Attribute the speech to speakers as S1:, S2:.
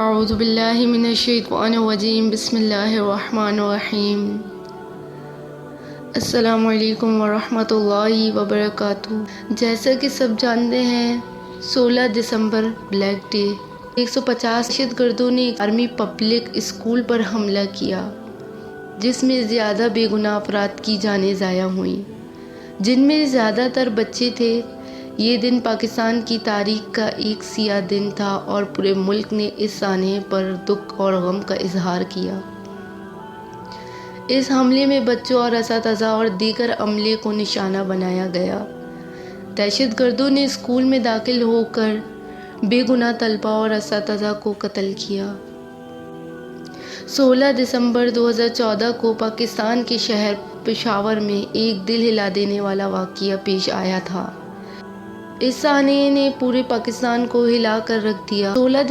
S1: اعوذ باللہ من الشیطان الرجیم بسم اللہ الرحمن الرحیم السلام علیکم ورحمۃ اللہ وبرکاتہ۔ جیسا کہ سب جانتے ہیں 16 دسمبر بلیک ڈے 150 دہشت گردوں نے آرمی پبلک اسکول پر حملہ کیا جس میں زیادہ بے گناہ افراد کی جانیں ضائع ہوئیں، جن میں زیادہ تر بچے تھے۔ یہ دن پاکستان کی تاریخ کا ایک سیاہ دن تھا اور پورے ملک نے اس سانحے پر دکھ اور غم کا اظہار کیا۔ اس حملے میں بچوں اور اساتذہ اور دیگر عملے کو نشانہ بنایا گیا۔ دہشت گردوں نے اسکول میں داخل ہو کر بے گناہ طلباء اور اساتذہ کو قتل کیا۔ 16 دسمبر 2014 کو پاکستان کے شہر پشاور میں ایک دل ہلا دینے والا واقعہ پیش آیا تھا۔ اس سانحے نے پورے پاکستان کو ہلا کر رکھ دیا۔ 16